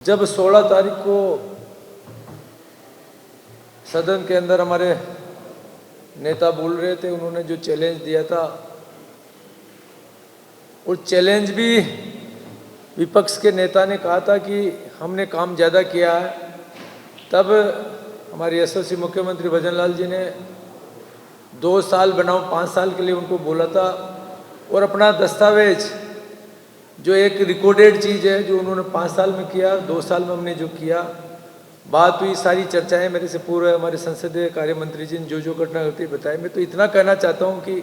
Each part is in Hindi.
जब 16 तारीख को सदन के अंदर हमारे नेता बोल रहे थे, उन्होंने जो चैलेंज दिया था, और चैलेंज भी विपक्ष के नेता ने कहा था कि हमने काम ज़्यादा किया है। तब हमारे यशस्वी मुख्यमंत्री भजनलाल जी ने 2 साल बनाओ 5 साल के लिए उनको बोला था, और अपना दस्तावेज जो एक रिकॉर्डेड चीज़ है जो उन्होंने 5 साल में किया, 2 साल में हमने जो किया, बात हुई, सारी चर्चाएं मेरे से पूर्व हमारे संसदीय कार्य मंत्री जी ने जो जो घटना होती बताई। मैं तो इतना कहना चाहता हूं कि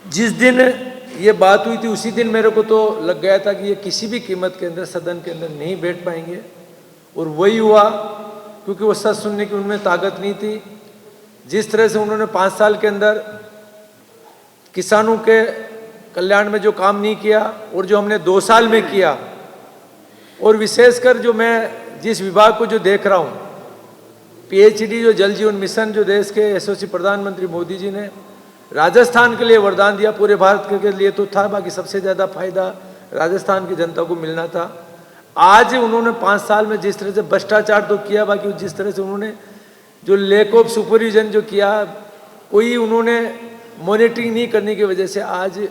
जिस दिन ये बात हुई थी उसी दिन मेरे को तो लग गया था कि ये किसी भी कीमत के अंदर सदन के अंदर नहीं बैठ पाएंगे, और वही हुआ, क्योंकि वो सच सुनने की उनमें ताकत नहीं थी। जिस तरह से उन्होंने 5 साल के अंदर किसानों के कल्याण में जो काम नहीं किया, और जो हमने 2 साल में किया, और विशेषकर जो मैं जिस विभाग को जो देख रहा हूँ, पीएचडी जो जल जीवन मिशन जो देश के यशस्वी प्रधानमंत्री मोदी जी ने राजस्थान के लिए वरदान दिया, पूरे भारत के लिए तो था, बाकी सबसे ज़्यादा फायदा राजस्थान की जनता को मिलना था। आज उन्होंने 5 साल में जिस तरह से भ्रष्टाचार तो किया, बाकी जिस तरह से उन्होंने जो लैक ऑफ सुपरविजन जो किया, कोई उन्होंने मॉनिटरिंग नहीं करने की वजह से आज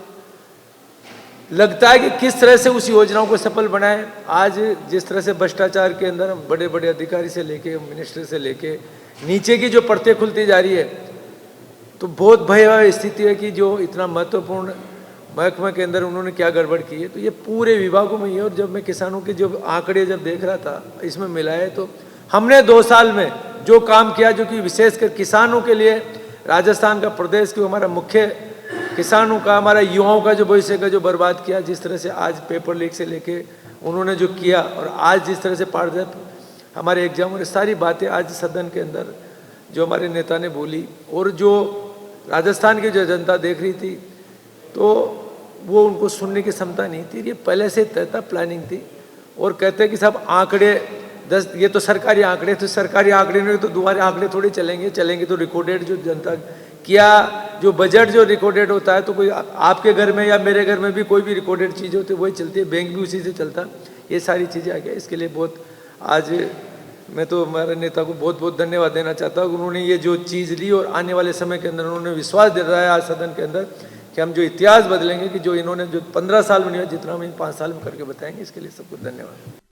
लगता है कि किस तरह से उस योजनाओं को सफल बनाए। आज जिस तरह से भ्रष्टाचार के अंदर बड़े बड़े अधिकारी से लेके मिनिस्टर से लेके नीचे की जो परतें खुलती जा रही है, तो बहुत भयावह स्थिति है कि जो इतना महत्वपूर्ण महकमे के अंदर उन्होंने क्या गड़बड़ की है। तो ये पूरे विभागों में ही है। और जब मैं किसानों के जो आंकड़े जब देख रहा था, इसमें मिलाए, तो हमने 2 साल में जो काम किया, जो कि विशेषकर किसानों के लिए, राजस्थान का प्रदेश के हमारा मुख्य किसानों का, हमारा युवाओं का जो भविष्य का जो बर्बाद किया, जिस तरह से आज पेपर लीक से लेके उन्होंने जो किया, और आज जिस तरह से पारदर्शी हमारे एग्जाम और सारी बातें आज सदन के अंदर जो हमारे नेता ने बोली, और जो राजस्थान की जो जनता देख रही थी, तो वो उनको सुनने की क्षमता नहीं थी। ये पहले से तय था, प्लानिंग थी। और कहते कि सब आंकड़े 10, ये तो सरकारी आंकड़े, तो सरकारी आंकड़े नहीं तो तुम्हारे आंकड़े थोड़े चलेंगे तो रिकॉर्डेड जो जनता क्या, जो बजट जो रिकॉर्डेड होता है, तो कोई आपके घर में या मेरे घर में भी कोई भी रिकॉर्डेड चीज़ होती है वही चलती है, बैंक भी उसी से चलता। ये सारी चीज़ें आ गया। इसके लिए बहुत आज मैं तो हमारे नेता को बहुत बहुत धन्यवाद देना चाहता हूँ। उन्होंने ये जो चीज़ ली, और आने वाले समय के अंदर उन्होंने विश्वास दे रहा है आज सदन के अंदर कि हम जो इतिहास बदलेंगे, कि जो इन्होंने जो 15 साल में नहीं हुआ, जितना हम इन 5 साल में करके बताएंगे। इसके लिए सबको धन्यवाद।